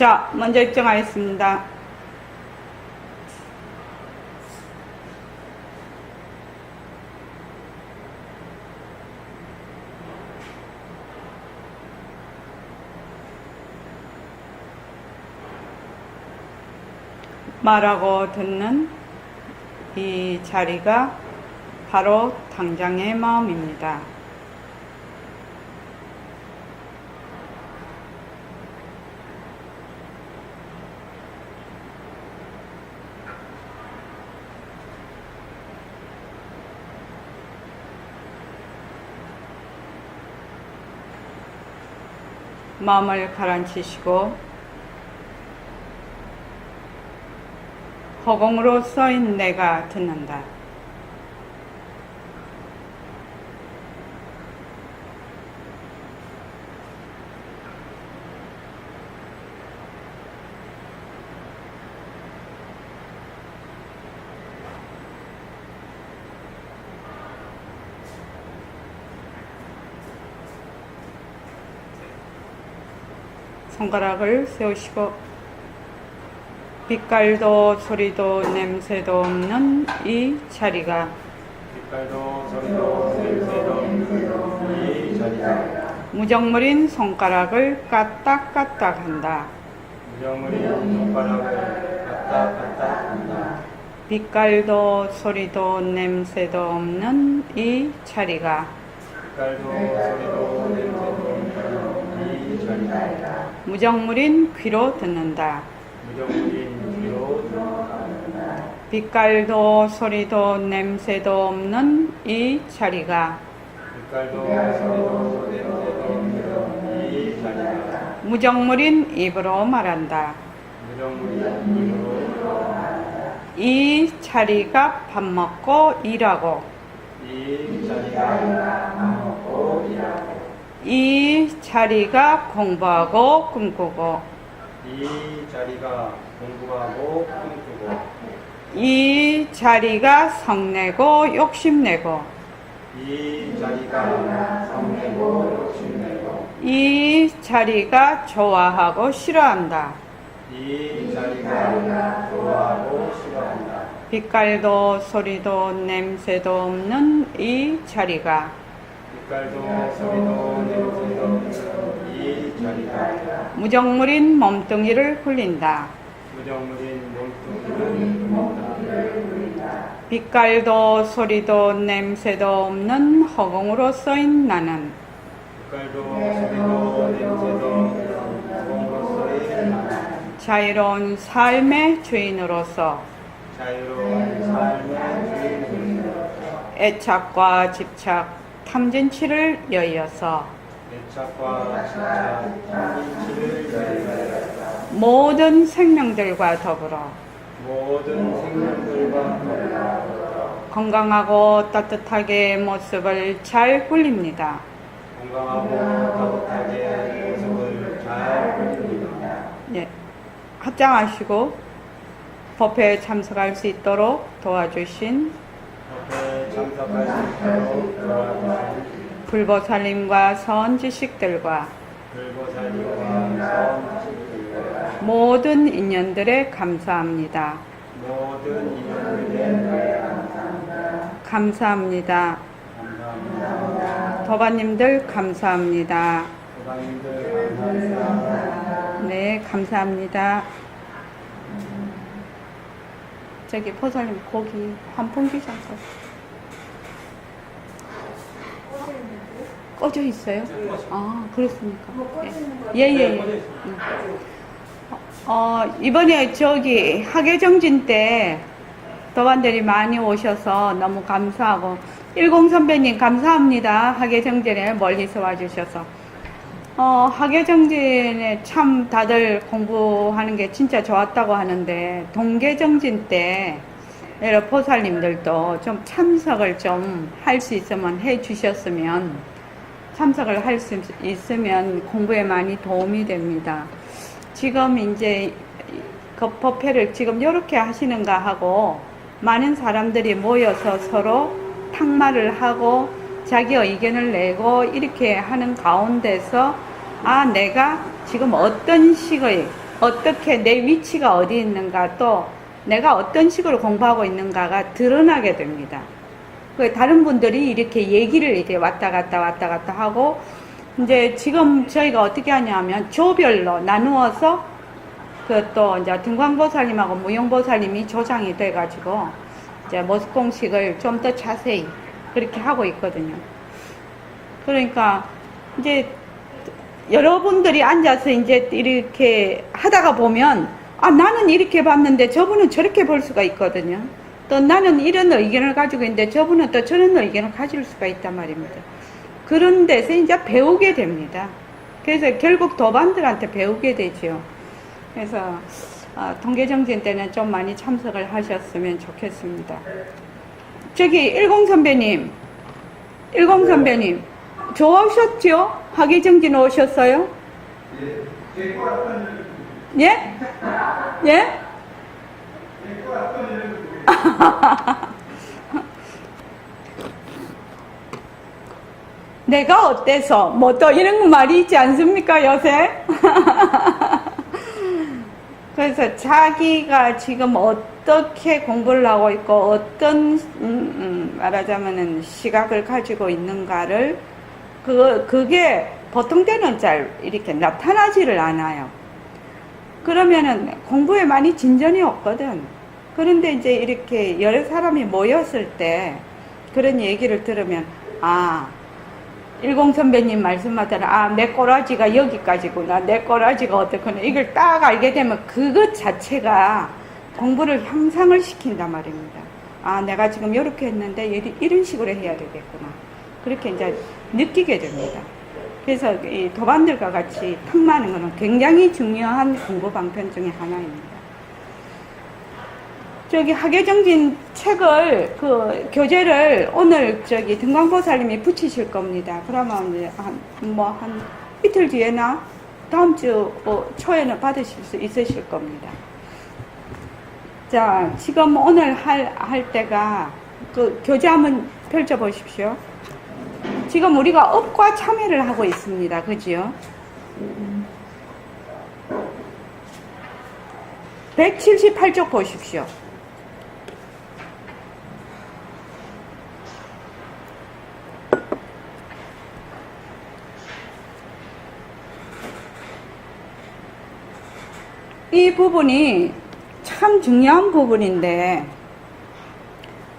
자, 먼저 입장하겠습니다. 말하고 듣는 이 자리가 바로 당장의 마음입니다. 마음을 가라앉히시고 허공으로 써인 내가 듣는다. 손가락을 세우시고 빛깔도 소리도 냄새도 없는 이 자리가 빛깔도 소리도 냄새도 없는 이 자리가 무정물인 손가락을 까딱까딱 한다. 무정물인 손가락을 까딱까딱 한다. 빛깔도 소리도 냄새도 없는 이 자리가 빛깔도 소리도 냄새도 없는 이 자리가 무정물인 귀로 듣는다. 무정물인 귀로 듣는다. 빛깔도 소리도 냄새도 없는 이 자리가 빛깔도 소리도 냄새도 없는 이 자리가 무정물인 입으로 말한다. 무정물인 입으로 말한다. 이 자리가 밥 먹고 일하고 이 자리가 밥 먹고 일하고 이 자리가 공부하고 꿈꾸고 이 자리가 공부하고 꿈꾸고 이 자리가 성내고 욕심내고 이 자리가 성내고 욕심내고 이 자리가 좋아하고 싫어한다. 이 자리가 좋아하고 싫어한다. 빛깔도 소리도 냄새도 없는 이 자리가 빛깔도 소리도 냄새도 없는 이 자리가 무정물인 몸뚱이를 굴린다. 무정물인 몸뚱이를 굴린다. 빛깔도 소리도 냄새도 없는 허공으로 써인 나는 빛깔도 소리도 냄새도 없는 공으로서의 나는 자유로운 삶의 주인으로서 자유로운 삶의 주인으로서 애착과 집착, 탐진치를 여의어서 애착과 집착, 탐진치를 여의어서 모든 생명들과 더불어 모든 생명들과 더불어 건강하고 따뜻하게 모습을 잘 굴립니다. 건강하고 따뜻하게 모습을 잘 굴립니다. 예, 합장하시고 법회에 참석할 수 있도록 도와주신 법회에 참석할 수 있도록 도와주신 불보살님과 선지식들과 불보살님과 선지식들과 모든 인연들에 감사합니다. 모든 인연들에 감사합니다. 감사합니다. 감사합니다. 도바님들 감사합니다. 도방님들 감사합니다. 네, 감사합니다. 저기 보살님 고기 한 봉지 잠깐 꺼져 있어요? 아, 그렇습니까? 예. 이번에 저기 학예정진 때 도반들이 많이 오셔서 너무 감사하고 10 선배님 감사합니다. 학예정진에 멀리서 와주셔서 학예정진에 참 다들 공부하는 게 진짜 좋았다고 하는데 동계정진 때 여러 보살님들도 좀 참석을 좀 할 수 있으면 해 주셨으면 참석을 할 수 있으면 공부에 많이 도움이 됩니다. 지금 이제 그 법회를 지금 이렇게 하시는가 하고 많은 사람들이 모여서 서로 탁말을 하고 자기 의견을 내고 이렇게 하는 가운데서 아, 내가 지금 어떤 식의 어떻게 내 위치가 어디 있는가, 또 내가 어떤 식으로 공부하고 있는가가 드러나게 됩니다. 다른 분들이 이렇게 얘기를 이렇게 왔다 갔다 하고, 이제 지금 저희가 어떻게 하냐면 조별로 나누어서 또 이제 등광보살님하고 무용보살님이 조장이 돼가지고 이제 모습 공식을 좀 더 자세히 그렇게 하고 있거든요. 그러니까 이제 여러분들이 앉아서 이제 이렇게 하다가 보면, 아, 나는 이렇게 봤는데 저분은 저렇게 볼 수가 있거든요. 또 나는 이런 의견을 가지고 있는데 저분은 또 저런 의견을 가질 수가 있단 말입니다. 그런 데서 이제 배우게 됩니다. 그래서 결국 도반들한테 배우게 되죠. 그래서 통계정진 때는 좀 많이 참석을 하셨으면 좋겠습니다. 저기 10 선배님, 좋아하셨죠? 학예정진 오셨어요? 예? 예? 내가 어때서? 뭐 또 이런 말이 있지 않습니까, 요새? 그래서 자기가 지금 어떻게 공부를 하고 있고 어떤 말하자면은 시각을 가지고 있는가를 그게 보통 때는 잘 이렇게 나타나지를 않아요. 그러면은 공부에 많이 진전이 없거든. 그런데 이제 이렇게 여러 사람이 모였을 때 그런 얘기를 들으면, 아, 10 선배님 말씀하자면, 아, 내 꼬라지가 여기까지구나, 내 꼬라지가 어떻구나, 이걸 딱 알게 되면 그것 자체가 공부를 향상을 시킨단 말입니다. 아, 내가 지금 이렇게 했는데 이런 식으로 해야 되겠구나, 그렇게 이제 느끼게 됩니다. 그래서 이 도반들과 같이 탐마하는 것은 굉장히 중요한 공부 방편 중에 하나입니다. 저기 학예정진 책을, 교재를 오늘 저기 등광보살님이 붙이실 겁니다. 그러면 이제 한 이틀 뒤에나 다음 주 초에는 받으실 수 있으실 겁니다. 자, 지금 오늘 할 때가 교재 한번 펼쳐 보십시오. 지금 우리가 업과 참회를 하고 있습니다. 그죠? 178쪽 보십시오. 이 부분이 참 중요한 부분인데,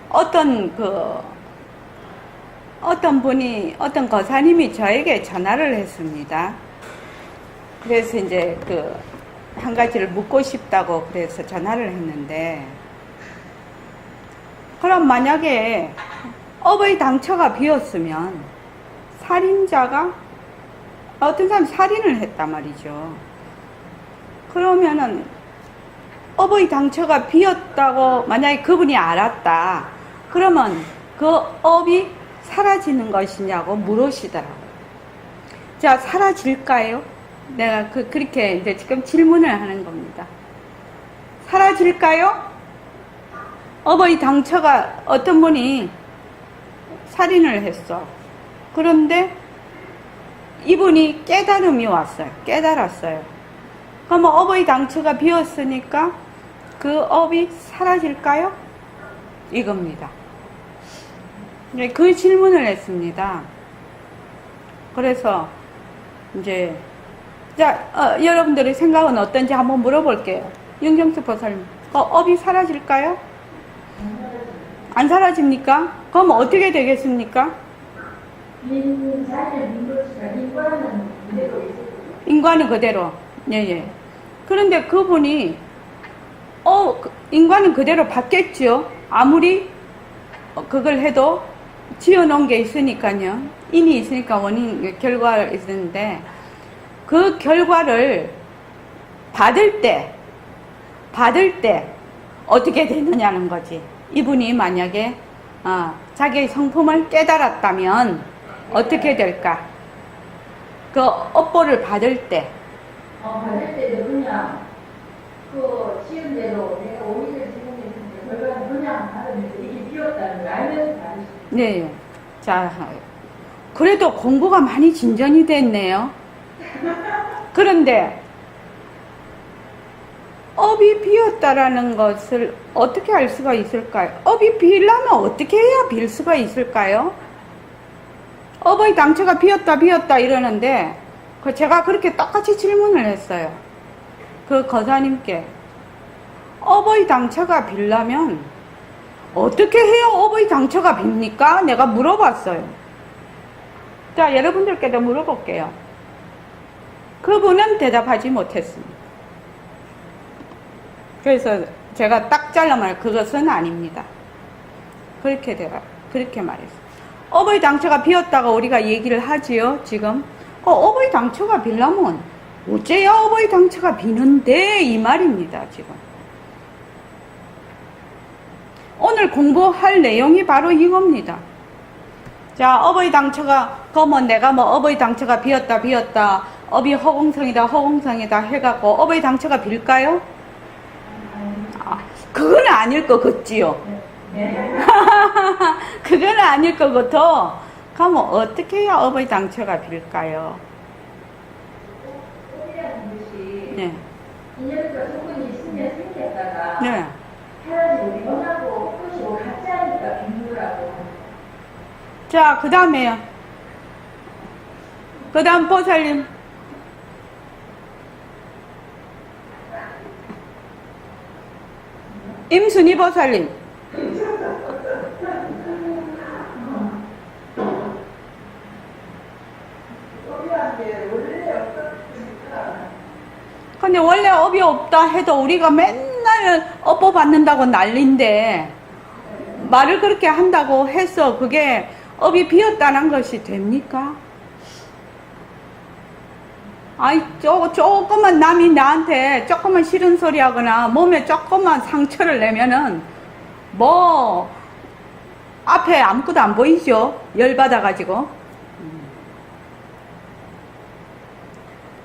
어떤 어떤 거사님이 저에게 전화를 했습니다. 그래서 이제 한 가지를 묻고 싶다고 그래서 전화를 했는데, 그럼 만약에 업의 당처가 비었으면 살인자가, 어떤 사람이 살인을 했단 말이죠. 그러면은 업의 당처가 비었다고 만약에 그분이 알았다, 그러면 그 업이 사라지는 것이냐고 물으시더라고요. 자, 사라질까요? 내가 그렇게 이제 지금 질문을 하는 겁니다. 사라질까요? 업의 당처가, 어떤 분이 살인을 했어. 그런데 이분이 깨달음이 왔어요. 깨달았어요. 그러면 업의 당처가 비었으니까 그 업이 사라질까요? 이겁니다. 그 질문을 했습니다. 그래서 이제 여러분들의 생각은 어떤지 한번 물어볼게요. 윤경수 보살님, 업이 사라질까요? 안 사라집니까? 그럼 어떻게 되겠습니까? 인과는 그대로. 예. 그런데 그분이 인과는 그대로 받겠죠. 아무리 그걸 해도 지어놓은 게 있으니까요. 인이 있으니까 원인, 결과가 있는데, 그 결과를 받을 때 어떻게 되느냐는 거지. 이분이 만약에 자기의 성품을 깨달았다면 어떻게 될까? 그 업보를 받을 때 그냥 지은 대로 내가 오히려 지금 결과는 그냥 받으면서 이게 비었다는 걸 알면서 받을 수 있어요. 네. 자, 그래도 공부가 많이 진전이 됐네요. 그런데 업이 비었다라는 것을 어떻게 알 수가 있을까요? 업이 비려면 어떻게 해야 빌 수가 있을까요? 업의 당처가 비었다 이러는데 제가 그렇게 똑같이 질문을 했어요. 그 거사님께 업의 당처가 빌려면 어떻게 해야 업의 당처가 빕니까? 내가 물어봤어요. 자, 여러분들께도 물어볼게요. 그분은 대답하지 못했습니다. 그래서 제가 딱 잘라말 그것은 아닙니다. 그렇게 말했어요. 업의 당처가 비었다가 우리가 얘기를 하지요, 지금. 업의 당처가 빌려면 어째야 업의 당처가 비는데 이 말입니다, 지금. 오늘 공부할 내용이 바로 이겁니다. 자, 업의 당처가 그러면 내가 뭐 업의 당처가 비었다 업이 허공성이다 해갖고 업의 당처가 빌까요? 그건 아닐 것 같지요. 그건 아닐 것 같아. 그러면 어떻게 해야 업의 당처가 빌까요? 업이라는 것이 네. 인연과 조건이 있으면 생겼다가 네. 사라지고 원하고 것이고 같지 않으니까 빈부라고. 자, 그 다음에요. 그 다음 보살님. 임순희 보살님. 근데 원래 업이 없다 해도 우리가 맨날 업보 받는다고 난린데 말을 그렇게 한다고 해서 그게 업이 비었다는 것이 됩니까? 아이, 조금만 남이 나한테 조금만 싫은 소리 하거나 몸에 조금만 상처를 내면은 뭐 앞에 아무것도 안 보이죠? 열받아가지고.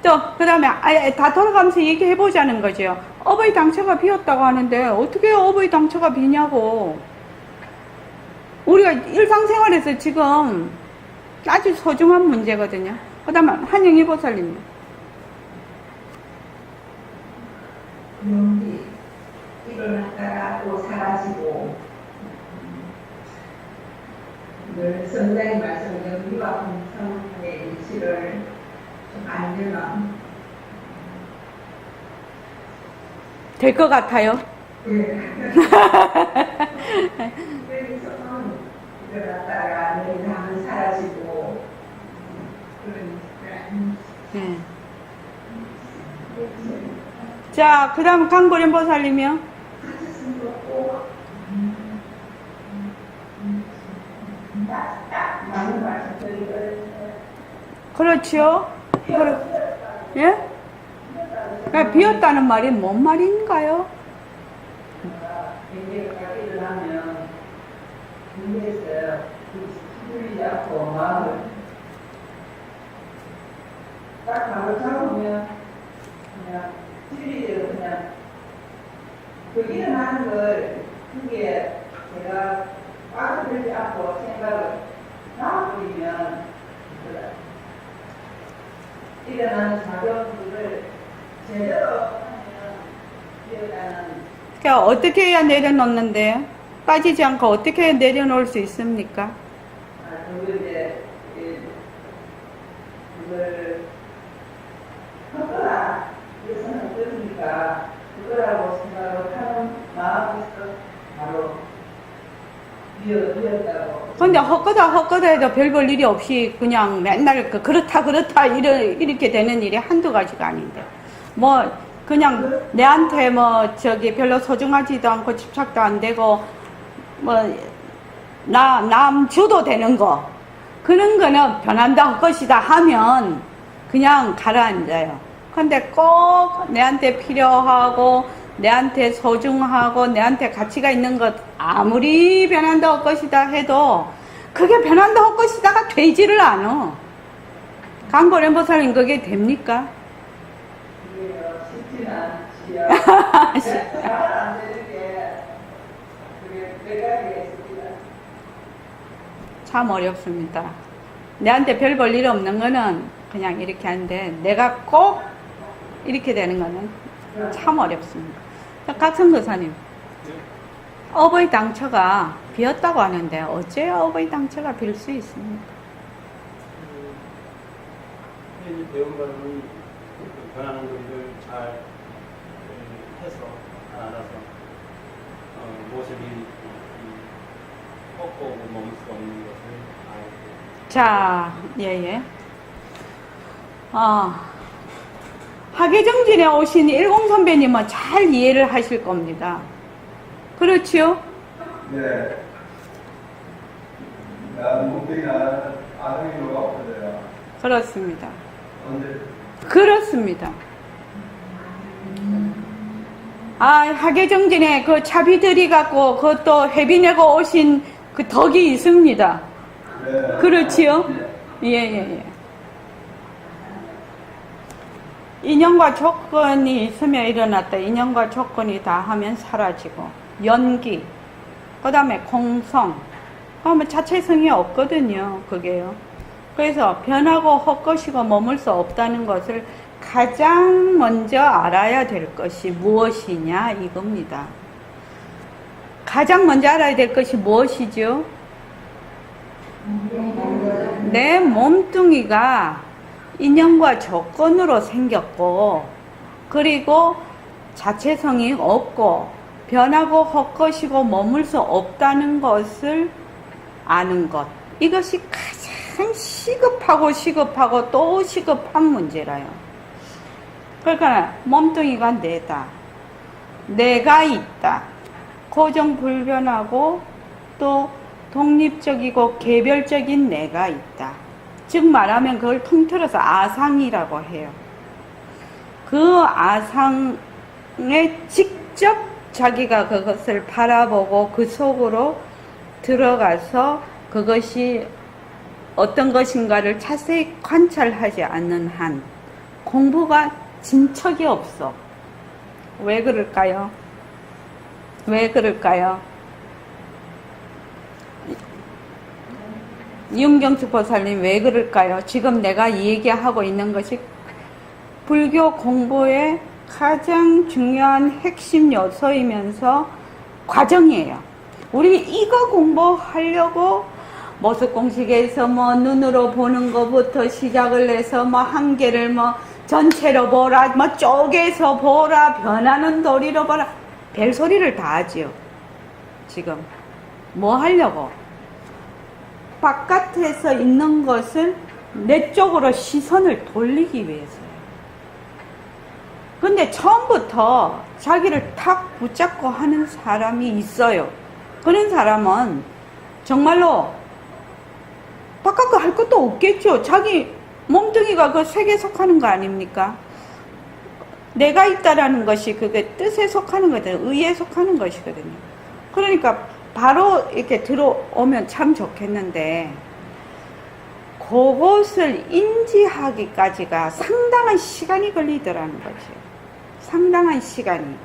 또 그 다음에 다 돌아가면서 얘기해보자는 거죠. 업의 당처가 비었다고 하는데 어떻게 업의 당처가 비냐고. 우리가 일상생활에서 지금 아주 소중한 문제거든요. 그 다음에 한영희 보살님. 명이 일어났다가 또 사라지고 늘 성장이 말씀 영리와 공성의 일치를 좀 알면 될 것 같아요. 여기서는 일어났다가 내일 하면 사라지고 그러니까 네. 자, 그 다음 강보림 보살님이요. 많은 말씀드리고 그렇죠. 예? 그러니까 비었다는 말이 뭔 말인가요? 경계가 일어나면 경계에서 풀리지 않고 마음을 딱 마음을 잡으면 그냥 진리대로 그냥 그 일어나는 걸 그게 제가 빠져들지 않고 생각을 놔버리면 일어나는 작용들을 제대로 하면 일어나는 그러니까 어떻게 해야 내려놓는데요? 빠지지 않고 어떻게 내려놓을 수 있습니까? 그걸 이제 그걸 헛거라 이것은 어떠니까 그거라고 생각을 하는 마음에서 바로 비었다고. 근데 헛거다 해도 별 볼 일이 없이 그냥 맨날 그렇다 이렇게 되는 일이 한두 가지가 아닌데 뭐 그냥 내한테 뭐 별로 소중하지도 않고 집착도 안 되고 뭐 남 주도 되는 거 그런 거는 변한다 할 것이다 하면 그냥 가라앉아요. 근데 꼭 내한테 필요하고 내한테 소중하고 내한테 가치가 있는 것 아무리 변한다 할 것이다 해도 그게 변한다 할 것이다가 되지를 않아. 강보렘 보살님 그게 됩니까? 쉽지는 않지요. 잘안 되는 게 그게 몇 가지가 있습니다. 참 어렵습니다. 내한테 별 볼 일 없는 거는 그냥 이렇게 하는데 내가 꼭 이렇게 되는 거는 참 어렵습니다. 자, 각성도사님, 업의 당처가 비었다고 하는데 어째 업의 당처가 빌 수 있습니까? 이 배운 거는 변하는 것을 잘 해서 알아서 모습이 꺾고 머물 수 없는 것을 알고. 자, 예예. 하계정진에 오신 일공 선배님은 잘 이해를 하실 겁니다. 그렇지요? 네. 나는 목적이나 아성이 뭐가 없어져요. 그렇습니다. 언제? 그렇습니다. 하계정진에 그 차비들이 갖고 그것도 회비내고 오신 그 덕이 있습니다. 네. 그렇지요? 예. 인연과 조건이 있으면 일어났다. 인연과 조건이 다 하면 사라지고, 연기, 그 다음에 공성, 그러면 자체성이 없거든요. 그게요. 그래서 변하고 헛것이고 머물 수 없다는 것을 가장 먼저 알아야 될 것이 무엇이냐 이겁니다. 가장 먼저 알아야 될 것이 무엇이죠? 내 몸뚱이가 인연과 조건으로 생겼고, 그리고 자체성이 없고 변하고 헛것이고 머물 수 없다는 것을 아는 것, 이것이 가장 시급하고 또 시급한 문제라요. 그러니까 몸뚱이가 내다, 내가 있다, 고정불변하고 또 독립적이고 개별적인 내가 있다. 즉 말하면 그걸 통틀어서 아상이라고 해요. 그 아상에 직접 자기가 그것을 바라보고 그 속으로 들어가서 그것이 어떤 것인가를 자세히 관찰하지 않는 한 공부가 진척이 없어. 왜 그럴까요? 왜 그럴까요? 윤경숙 보살님, 왜 그럴까요? 지금 내가 얘기하고 있는 것이 불교 공부의 가장 중요한 핵심 요소이면서 과정이에요. 우리 이거 공부하려고 모습 공식에서 뭐 눈으로 보는 것부터 시작을 해서 뭐 한 개를 뭐 전체로 보라, 뭐 쪼개서 보라, 변하는 도리로 보라, 별소리를 다 하지요. 지금 뭐 하려고? 바깥에서 있는 것을 내 쪽으로 시선을 돌리기 위해서요. 근데 처음부터 자기를 탁 붙잡고 하는 사람이 있어요. 그런 사람은 정말로 바깥 거 할 것도 없겠죠. 자기 몸뚱이가 그 색에 속하는 거 아닙니까? 내가 있다라는 것이 그게 뜻에 속하는 거거든요. 의에 속하는 것이거든요. 그러니까 바로 이렇게 들어오면 참 좋겠는데, 그것을 인지하기까지가 상당한 시간이 걸리더라는 거죠. 상당한 시간이.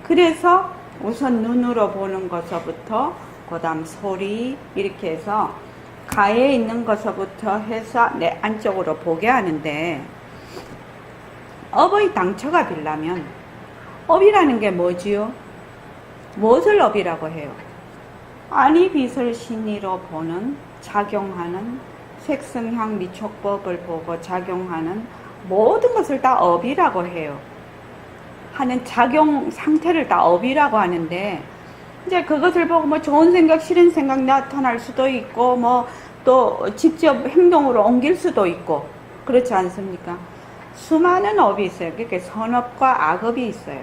그래서 우선 눈으로 보는 것서부터, 그 다음 소리, 이렇게 해서 가에 있는 것서부터 해서 내 안쪽으로 보게 하는데, 업의 당처가 빌라면, 업이라는 게 뭐지요? 무엇을 업이라고 해요? 아니 빛을 신의로 보는, 작용하는 색성향 미촉법을 보고 작용하는 모든 것을 다 업이라고 해요. 하는 작용 상태를 다 업이라고 하는데, 이제 그것을 보고 뭐 좋은 생각, 싫은 생각 나타날 수도 있고, 뭐 또 직접 행동으로 옮길 수도 있고, 그렇지 않습니까? 수많은 업이 있어요. 그러니까 선업과 악업이 있어요.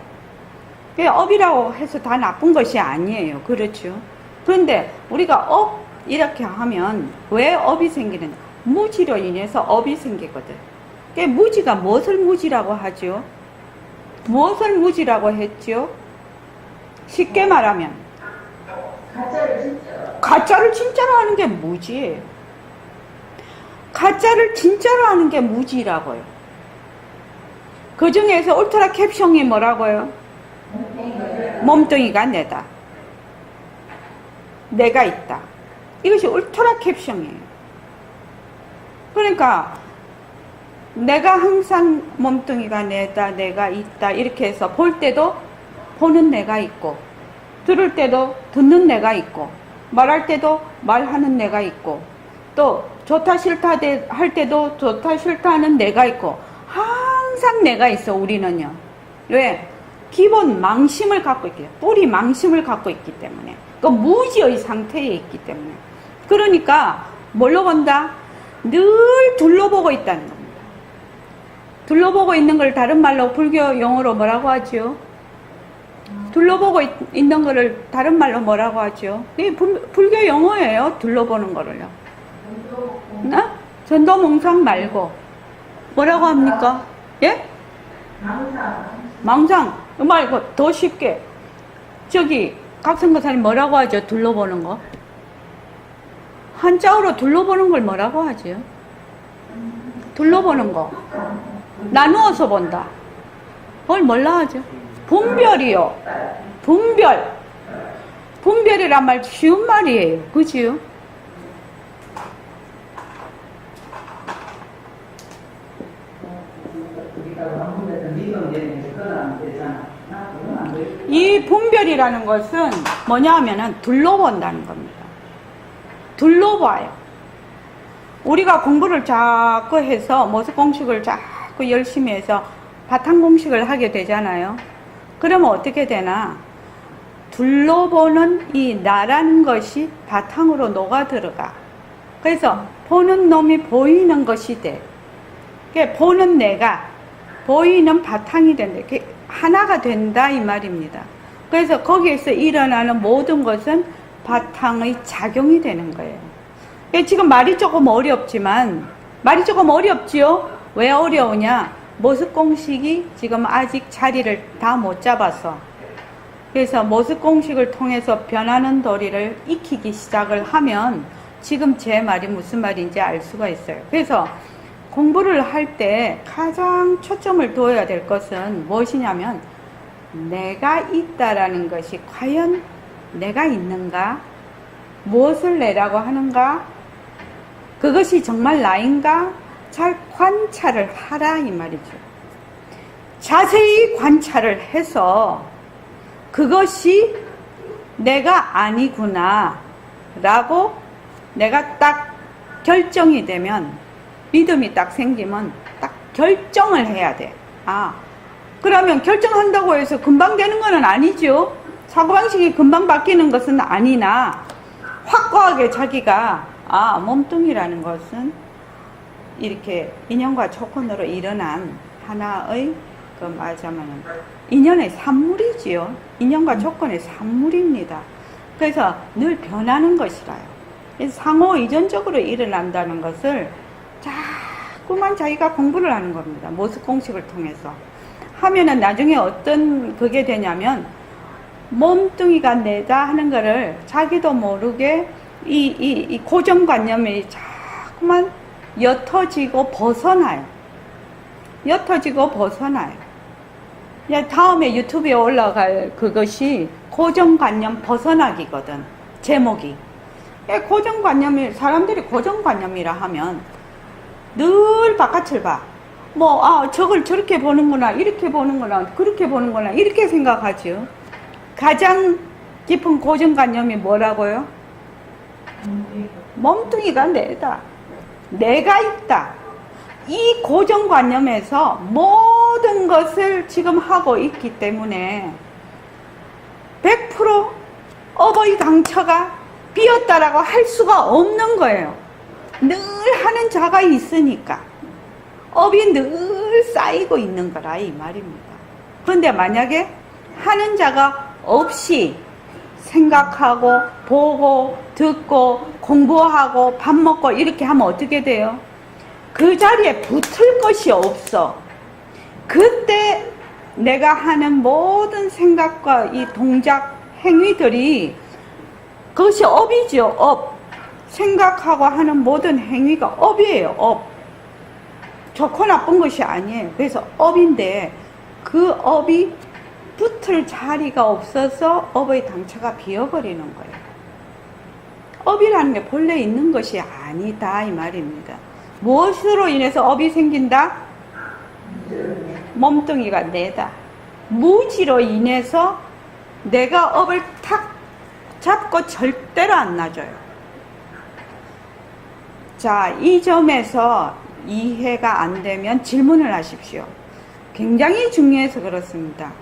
업이라고 해서 다 나쁜 것이 아니에요. 그렇죠? 그런데 우리가 업 이렇게 하면 왜 업이 생기는가? 무지로 인해서 업이 생기거든. 무지가 무엇을 무지라고 하죠? 무엇을 무지라고 했죠? 쉽게 말하면 가짜를 진짜로 하는 게 무지예요. 가짜를 진짜로 하는 게 무지라고요. 그 중에서 울트라 캡숑이 뭐라고요? 몸뚱이가 내다, 내가 있다. 이것이 울트라 캡숑이에요. 그러니까 내가 항상 몸뚱이가 내다, 내가 있다 이렇게 해서 볼 때도 보는 내가 있고, 들을 때도 듣는 내가 있고, 말할 때도 말하는 내가 있고, 또 좋다 싫다 할 때도 좋다 싫다 하는 내가 있고, 항상 내가 있어. 우리는요. 왜? 기본 망심을 갖고 있기 때문에, 뿌리 망심을 갖고 있기 때문에, 그 무지의 상태에 있기 때문에. 그러니까 뭘로 본다? 늘 둘러보고 있다는 겁니다. 둘러보고 있는 걸 다른 말로 불교 용어로 뭐라고 하죠? 둘러보고 있는 거를 다른 말로 뭐라고 하죠? 이게 불교 용어예요. 둘러보는 거를요. 전도몽상 말고 뭐라고 합니까? 예? 망상. 말고 더 쉽게 저기 각성거사님 뭐라고 하죠? 둘러보는 거. 한자어로 둘러보는 걸 뭐라고 하죠? 둘러보는 거. 나누어서 본다. 그걸 뭘라 하죠? 분별이요. 분별. 분별이란 말 쉬운 말이에요. 그지요? 이 분별이라는 것은 뭐냐 하면은 둘러본다는 겁니다. 둘러봐요. 우리가 공부를 자꾸 해서 모습공식을 자꾸 열심히 해서 바탕공식을 하게 되잖아요. 그러면 어떻게 되나? 둘러보는 이 나라는 것이 바탕으로 녹아 들어가. 그래서 보는 놈이 보이는 것이 돼. 보는 내가 보이는 바탕이 된다. 하나가 된다 이 말입니다. 그래서 거기에서 일어나는 모든 것은 바탕의 작용이 되는 거예요. 지금 말이 조금 어렵지만, 말이 조금 어렵지요? 왜 어려우냐? 모습공식이 지금 아직 자리를 다 못 잡아서. 그래서 모습공식을 통해서 변하는 도리를 익히기 시작을 하면 지금 제 말이 무슨 말인지 알 수가 있어요. 그래서 공부를 할 때 가장 초점을 둬야 될 것은 무엇이냐면, 내가 있다라는 것이 과연 내가 있는가? 무엇을 내라고 하는가? 그것이 정말 나인가? 잘 관찰을 하라 이 말이죠. 자세히 관찰을 해서 그것이 내가 아니구나 라고 내가 딱 결정이 되면, 믿음이 딱 생기면 딱 결정을 해야 돼. 그러면 결정한다고 해서 금방 되는 건 아니죠. 사고방식이 금방 바뀌는 것은 아니나, 확고하게 자기가 몸뚱이라는 것은 이렇게 인연과 조건으로 일어난 하나의 말하자면 인연의 산물이지요. 인연과 조건의 산물입니다. 그래서 늘 변하는 것이라요. 상호 이전적으로 일어난다는 것을 자꾸만 자기가 공부를 하는 겁니다. 모습공식을 통해서 하면은 나중에 어떤 그게 되냐면, 몸뚱이가 내다 하는 거를 자기도 모르게 이 고정관념이 자꾸만 옅어지고 벗어나요. 옅어지고 벗어나요. 다음에 유튜브에 올라갈 그것이 고정관념 벗어나기거든. 제목이. 고정관념이, 사람들이 고정관념이라 하면 늘 바깥을 봐. 저걸 저렇게 보는구나, 이렇게 보는구나, 그렇게 보는구나, 이렇게 생각하죠. 가장 깊은 고정관념이 뭐라고요? 몸뚱이가 내다. 내가 있다. 이 고정관념에서 모든 것을 지금 하고 있기 때문에 100% 업의 당처가 비었다라고 할 수가 없는 거예요. 늘 하는 자가 있으니까. 업이 늘 쌓이고 있는 거라 이 말입니다. 그런데 만약에 하는 자가 없이 생각하고 보고 듣고 공부하고 밥 먹고 이렇게 하면 어떻게 돼요? 그 자리에 붙을 것이 없어. 그때 내가 하는 모든 생각과 이 동작 행위들이, 그것이 업이죠. 업. 생각하고 하는 모든 행위가 업이에요. 업. 좋고 나쁜 것이 아니에요. 그래서 업인데 그 업이 붙을 자리가 없어서 업의 당처가 비어버리는 거예요. 업이라는 게 본래 있는 것이 아니다 이 말입니다. 무엇으로 인해서 업이 생긴다? 몸뚱이가 내다. 무지로 인해서 내가 업을 탁 잡고 절대로 안 놔줘요. 자, 이 점에서 이해가 안 되면 질문을 하십시오. 굉장히 중요해서 그렇습니다.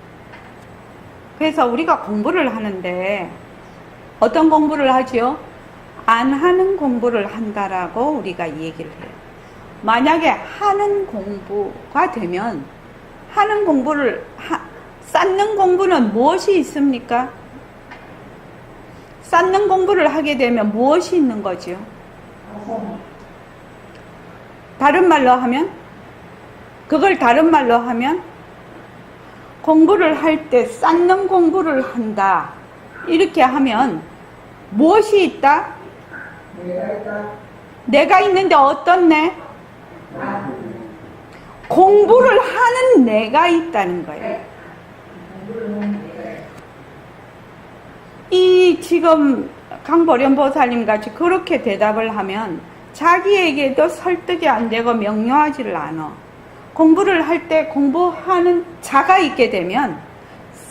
그래서 우리가 공부를 하는데 어떤 공부를 하지요? 안 하는 공부를 한다라고 우리가 얘기를 해요. 만약에 하는 공부가 되면 하는 공부를 쌓는 공부는 무엇이 있습니까? 쌓는 공부를 하게 되면 무엇이 있는 거지요? 다른 말로 하면 그걸 다른 말로 하면 공부를 할 때 쌓는 공부를 한다. 이렇게 하면 무엇이 있다? 내가 있는데 어떤 내? 공부를 하는 내가 있다는 거예요. 이 지금 강보련 보살님 같이 그렇게 대답을 하면 자기에게도 설득이 안 되고 명료하지를 않아. 공부를 할 때 공부하는 자가 있게 되면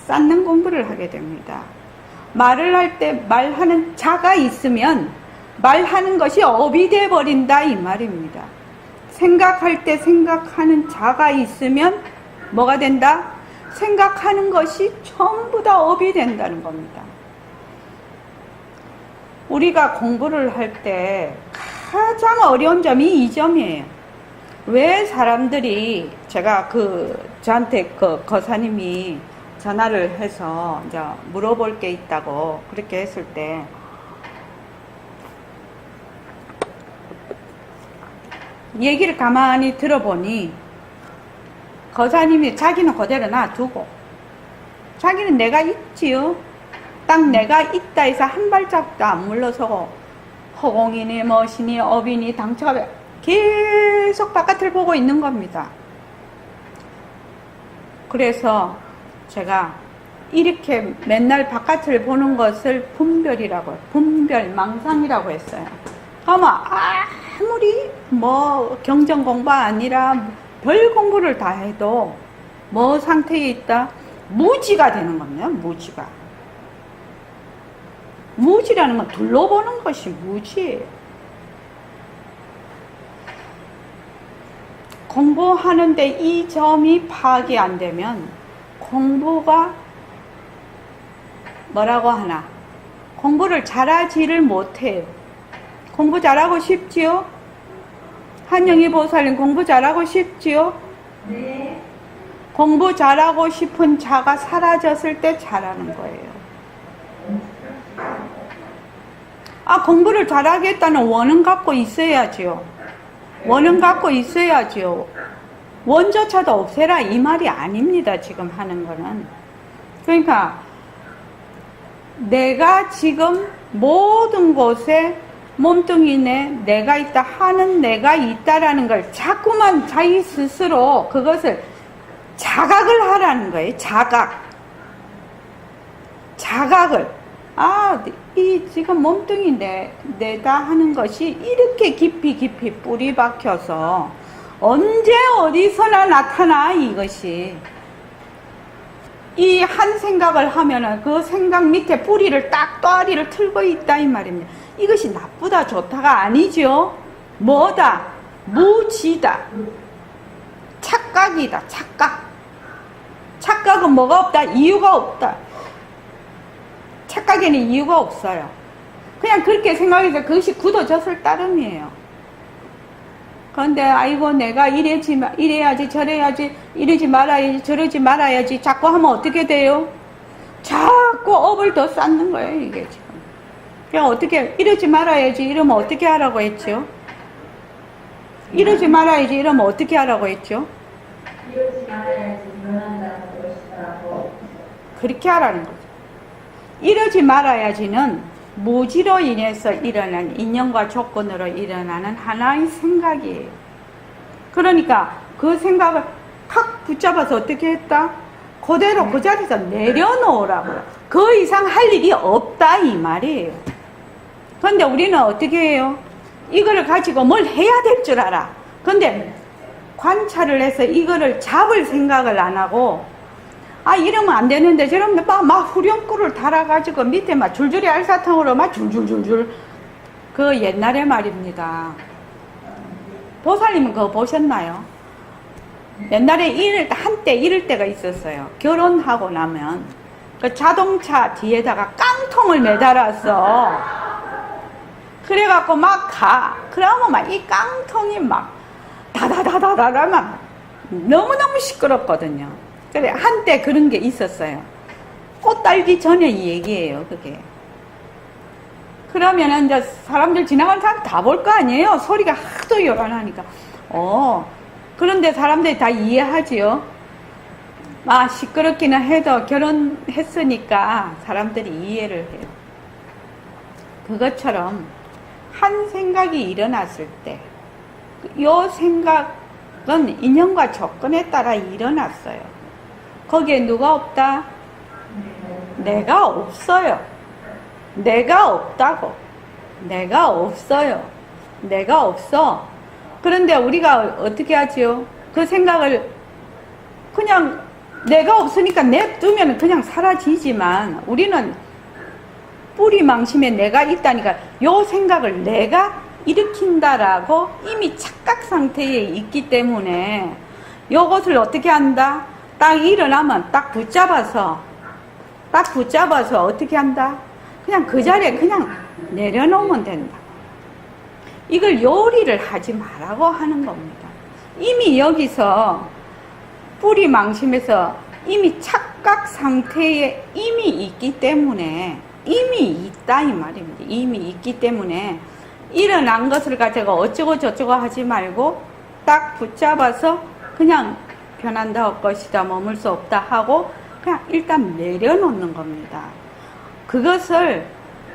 쌓는 공부를 하게 됩니다. 말을 할 때 말하는 자가 있으면 말하는 것이 업이 돼버린다 이 말입니다. 생각할 때 생각하는 자가 있으면 뭐가 된다? 생각하는 것이 전부 다 업이 된다는 겁니다. 우리가 공부를 할 때 가장 어려운 점이 이 점이에요. 왜 사람들이 제가 저한테 거사님이 전화를 해서 이제 물어볼 게 있다고 그렇게 했을 때 얘기를 가만히 들어보니 거사님이 자기는 그대로 놔두고 자기는 내가 있지요. 딱 내가 있다 해서 한 발짝도 안 물러서고 허공이니 멋이니 업이니 당처가 계속 바깥을 보고 있는 겁니다. 그래서 제가 이렇게 맨날 바깥을 보는 것을 분별이라고, 분별망상이라고 했어요. 아마 아무리 뭐 경전 공부가 아니라 별 공부를 다 해도 뭐 상태에 있다? 무지가 되는 겁니다. 무지가. 무지라는 건 둘러보는 것이 무지예요. 공부하는데 이 점이 파악이 안 되면 공부가 뭐라고 하나? 공부를 잘하지를 못해요. 공부 잘하고 싶지요? 한영희 보살님 공부 잘하고 싶지요? 네. 공부 잘하고 싶은 자가 사라졌을 때 잘하는 거예요. 공부를 잘하겠다는 원은 갖고 있어야지요. 원은 갖고 있어야지요. 원조차도 없애라 이 말이 아닙니다. 지금 하는 거는. 그러니까 내가 지금 모든 곳에 몸뚱이내 내가 있다 하는 내가 있다라는 걸 자꾸만 자기 스스로 그것을 자각을 하라는 거예요. 자각을. 이 지금 몸뚱이 내다 하는 것이 이렇게 깊이 뿌리 박혀서 언제 어디서나 나타나 이것이. 이 한 생각을 하면은 그 생각 밑에 뿌리를 딱 또아리를 틀고 있다 이 말입니다. 이것이 나쁘다 좋다가 아니죠. 뭐다? 무지다. 착각이다. 착각은 뭐가 없다? 이유가 없다. 착각에는 이유가 없어요. 그냥 그렇게 생각해서 그것이 굳어졌을 따름이에요. 그런데 아이고 내가 이래야지 저래야지 이러지 말아야지 저러지 말아야지 자꾸 하면 어떻게 돼요? 자꾸 업을 더 쌓는 거예요 이게 지금. 그냥 어떻게 이러지 말아야지 이러면 어떻게 하라고 했죠? 이러지 말아야지 이러면 어떻게 하라고 했죠? 이러지 말아야지 변한다는 것이라고. 그렇게 하라는 거죠. 이러지 말아야지는 무지로 인해서 일어난 인연과 조건으로 일어나는 하나의 생각이에요. 그러니까 그 생각을 확 붙잡아서 어떻게 했다? 그대로 그 자리에서 내려놓으라고요. 그 이상 할 일이 없다 이 말이에요. 그런데 우리는 어떻게 해요? 이거를 가지고 뭘 해야 될 줄 알아. 근데 관찰을 해서 이거를 잡을 생각을 안 하고, 아, 이러면 안 되는데, 저러면 막 후렴구를 달아가지고 밑에 막 줄줄이 알사탕으로 막 줄줄줄줄. 그 옛날에 말입니다. 보살님은 그거 보셨나요? 옛날에 한때 이럴 때가 있었어요. 결혼하고 나면 그 자동차 뒤에다가 깡통을 매달았어. 그래갖고 막 가. 그러면 막 이 깡통이 막 다다다다다다 막 너무너무 시끄럽거든요. 그래, 한때 그런 게 있었어요. 꽃 달기 전에 이 얘기예요, 그게. 그러면은 이제 사람들 지나가는 사람 다 볼 거 아니에요? 소리가 하도 요란하니까. 그런데 사람들이 다 이해하지요. 막 시끄럽기는 해도 결혼했으니까 사람들이 이해를 해요. 그것처럼 한 생각이 일어났을 때, 요 생각은 인연과 조건에 따라 일어났어요. 거기에 누가 없다? 내가 없어요. 내가 없다고. 내가 없어요. 내가 없어. 그런데 우리가 어떻게 하지요? 그 생각을 그냥 내가 없으니까 냅두면 그냥 사라지지만, 우리는 뿌리망심에 내가 있다니까 요 생각을 내가 일으킨다라고 이미 착각 상태에 있기 때문에 요것을 어떻게 한다? 딱 일어나면 딱 붙잡아서 어떻게 한다? 그냥 그 자리에 그냥 내려놓으면 된다. 이걸 요리를 하지 말라고 하는 겁니다. 이미 여기서 뿌리망심에서 이미 착각 상태에 이미 있기 때문에, 이미 있다 이 말입니다. 이미 있기 때문에 일어난 것을 가지고 어쩌고 저쩌고 하지 말고 딱 붙잡아서 그냥 변한다 할 것이다, 머물 수 없다 하고 그냥 일단 내려놓는 겁니다. 그것을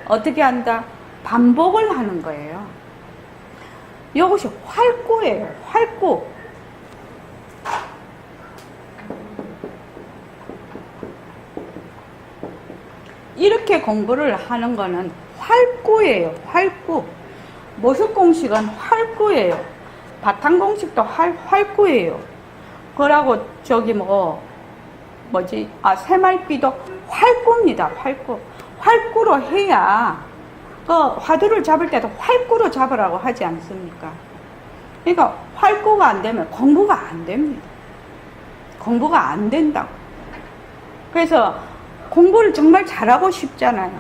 어떻게 한다? 반복을 하는 거예요. 이것이 활구예요. 활구. 이렇게 공부를 하는 거는 활구예요. 활구. 모습공식은 활구예요. 바탕공식도 활구예요. 그러고 새말귀도 활구입니다. 활구. 활구로 해야 그 화두를 잡을 때도 활구로 잡으라고 하지 않습니까? 그러니까 활구가 안 되면 공부가 안 됩니다. 공부가 안 된다고. 그래서 공부를 정말 잘하고 싶잖아요.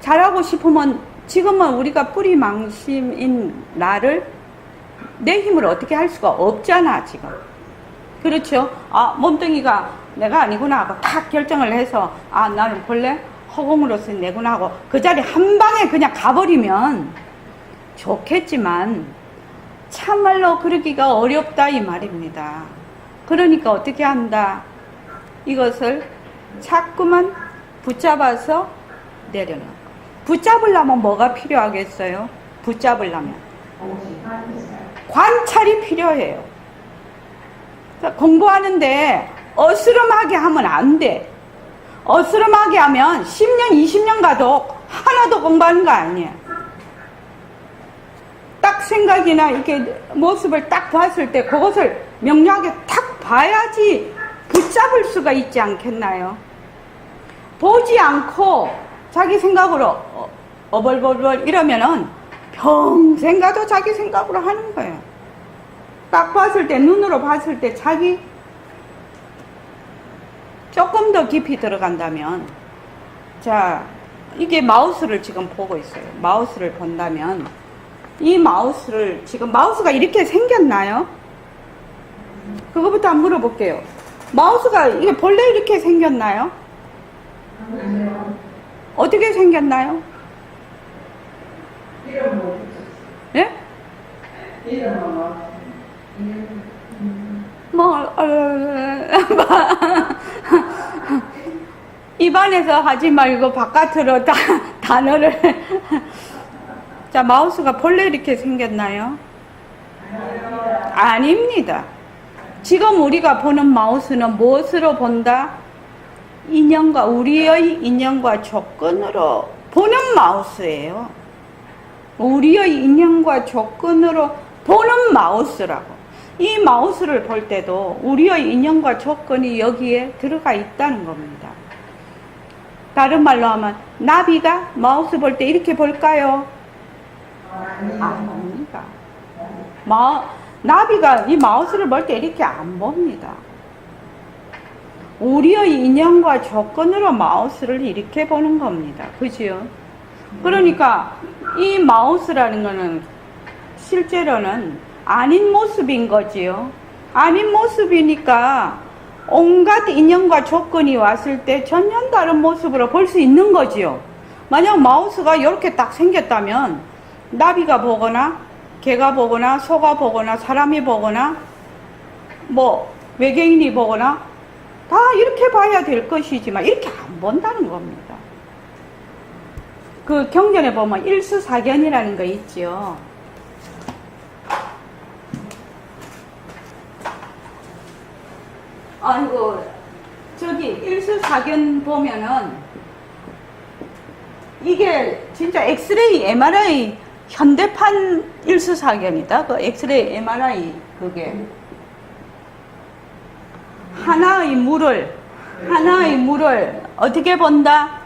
잘하고 싶으면 지금은 우리가 뿌리망심인 나를 내 힘으로 어떻게 할 수가 없잖아, 지금. 그렇죠? 몸뚱이가 내가 아니구나 하고 탁 결정을 해서, 나는 본래 허공으로서 내구나 하고 그 자리 한 방에 그냥 가버리면 좋겠지만 참말로 그러기가 어렵다 이 말입니다. 그러니까 어떻게 한다? 이것을 자꾸만 붙잡아서 내려놓고. 붙잡으려면 뭐가 필요하겠어요? 붙잡으려면 관찰이 필요해요. 공부하는데 어스름하게 하면 안 돼. 어스름하게 하면 10년, 20년 가도 하나도 공부하는 거 아니에요. 딱 생각이나 이렇게 모습을 딱 봤을 때 그것을 명료하게 딱 봐야지 붙잡을 수가 있지 않겠나요? 보지 않고 자기 생각으로 어벌벌벌 이러면은 평생 가도 자기 생각으로 하는 거예요. 딱 봤을 때, 눈으로 봤을 때 자기 조금 더 깊이 들어간다면, 자, 이게 마우스를 지금 보고 있어요. 마우스를 본다면, 이 마우스를, 지금 마우스가 이렇게 생겼나요? 그거부터 한번 물어볼게요. 마우스가 이게 본래 이렇게 생겼나요? 어떻게 생겼나요? 예? 입안에서 하지 말고 바깥으로 단어를. 자, 마우스가 본래 이렇게 생겼나요? 아닙니다. 지금 우리가 보는 마우스는 무엇으로 본다? 우리의 인연과 조건으로 보는 마우스예요. 우리의 인연과 조건으로 보는 마우스라고. 이 마우스를 볼 때도 우리의 인연과 조건이 여기에 들어가 있다는 겁니다. 다른 말로 하면 나비가 마우스 볼 때 이렇게 볼까요? 아닙니다. 나비가 이 마우스를 볼 때 이렇게 안 봅니다. 우리의 인연과 조건으로 마우스를 이렇게 보는 겁니다. 그죠? 그러니까 이 마우스라는 거는 실제로는 아닌 모습인 거지요. 아닌 모습이니까 온갖 인연과 조건이 왔을 때 전혀 다른 모습으로 볼 수 있는 거지요. 만약 마우스가 이렇게 딱 생겼다면 나비가 보거나 개가 보거나 소가 보거나 사람이 보거나 뭐 외계인이 보거나 다 이렇게 봐야 될 것이지만 이렇게 안 본다는 겁니다. 그 경전에 보면 일수사견이라는 거 있지요. 아이고, 저기 일수사견 보면은 이게 진짜 엑스레이, MRI 현대판 일수사견이다. 그 엑스레이, MRI 그게 하나의 물을 어떻게 본다?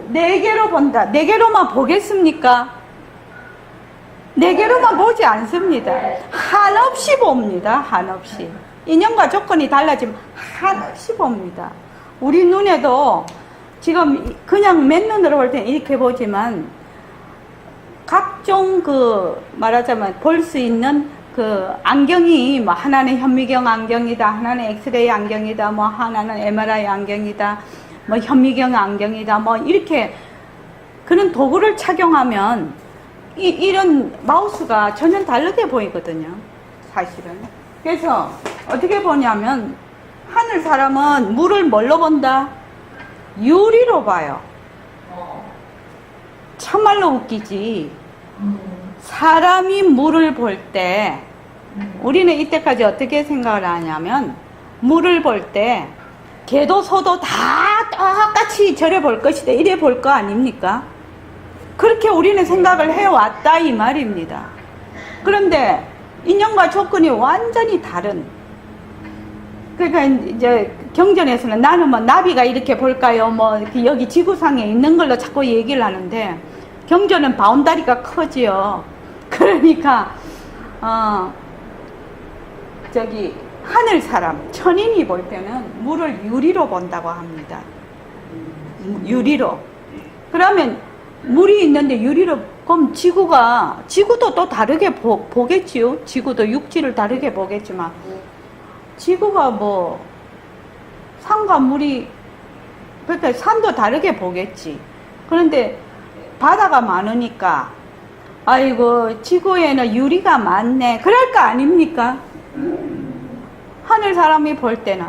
네 개로 본다. 네 개로만 보겠습니까? 네 개로만 보지 않습니다. 한없이 봅니다. 한없이. 인연과 조건이 달라지면 한없이 봅니다. 우리 눈에도 지금 그냥 맨눈으로 볼 때는 이렇게 보지만 각종 그 말하자면 볼 수 있는 그 안경이 뭐 하나는 현미경 안경이다, 하나는 엑스레이 안경이다, 뭐 하나는 MRI 안경이다, 뭐 현미경 안경이다, 뭐 이렇게 그런 도구를 착용하면 이런 마우스가 전혀 다르게 보이거든요. 사실은. 그래서 어떻게 보냐면 하늘 사람은 물을 뭘로 본다? 유리로 봐요. 참말로 웃기지. 사람이 물을 볼 때 우리는 이때까지 어떻게 생각을 하냐면 물을 볼 때 개도 소도 다 똑같이 저래 볼 것이다 이래 볼 거 아닙니까? 그렇게 우리는 생각을 해왔다 이 말입니다. 그런데 인연과 조건이 완전히 다른, 그러니까 이제 경전에서는 나는 뭐 나비가 이렇게 볼까요? 뭐 여기 지구상에 있는 걸로 자꾸 얘기를 하는데 경전은 바운다리가 커지요. 그러니까 저기 하늘 사람 천인이 볼 때는 물을 유리로 본다고 합니다. 유리로. 그러면 물이 있는데 유리로, 그럼 지구도 또 다르게 보겠지요. 지구도 육지를 다르게 보겠지만 지구가 뭐 산과 물이, 그러니까 산도 다르게 보겠지. 그런데 바다가 많으니까 아이고 지구에는 유리가 많네 그럴 거 아닙니까? 하늘 사람이 볼 때는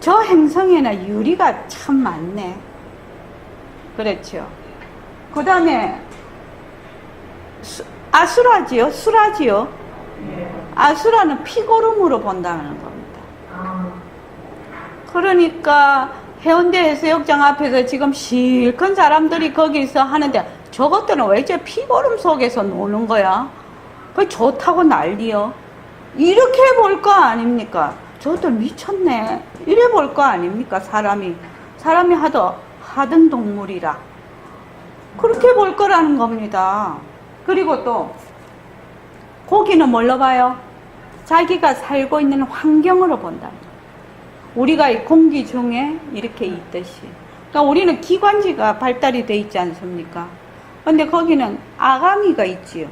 저 행성에는 유리가 참 많네. 그렇죠. 그 다음에 아수라지요? 수라지요? 아수라는 피고름으로 본다는 겁니다. 그러니까 해운대 해수욕장 앞에서 지금 실컷 사람들이 거기서 하는데 저것들은 왜 저 피고름 속에서 노는 거야? 그 좋다고 난리요. 이렇게 볼 거 아닙니까? 저것들 미쳤네. 이래 볼 거 아닙니까? 사람이 하등 동물이라. 그렇게 볼 거라는 겁니다. 그리고 또 고기는 뭘로 봐요? 자기가 살고 있는 환경으로 본다. 우리가 이 공기 중에 이렇게 있듯이. 그러니까 우리는 기관지가 발달이 돼 있지 않습니까? 근데 거기는 아가미가 있지요.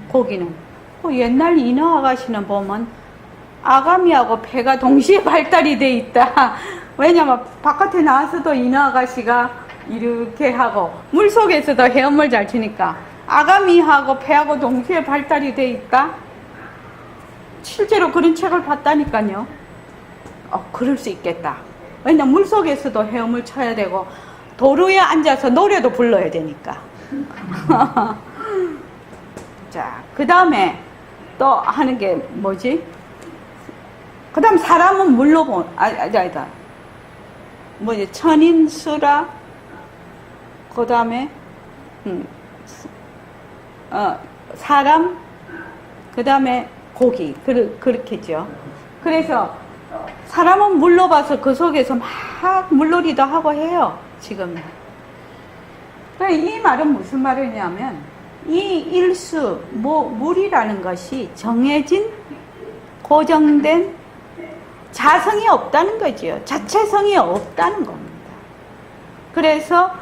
고기는. 옛날 인어 아가씨는 보면 아가미하고 폐가 동시에 발달이 돼 있다. 왜냐면 바깥에 나와서도 인어 아가씨가 이렇게 하고 물속에서도 헤엄을 잘 치니까 아가미하고 폐하고 동시에 발달이 돼 있다. 실제로 그런 책을 봤다니까요. 그럴 수 있겠다. 왜냐면 물속에서도 헤엄을 쳐야 되고 도로에 앉아서 노래도 불러야 되니까. 자, 그 다음에 또 하는 게 뭐지? 그 다음 사람은 물로 아니다. 뭐지? 천인수라. 그 다음에 사람. 그 다음에 고기. 그렇겠죠. 그래서 사람은 물러봐서 그 속에서 막 물놀이도 하고 해요. 지금. 이 말은 무슨 말이냐면 이 일수, 물이라는 것이 정해진 고정된 자성이 없다는 거죠. 자체성이 없다는 겁니다. 그래서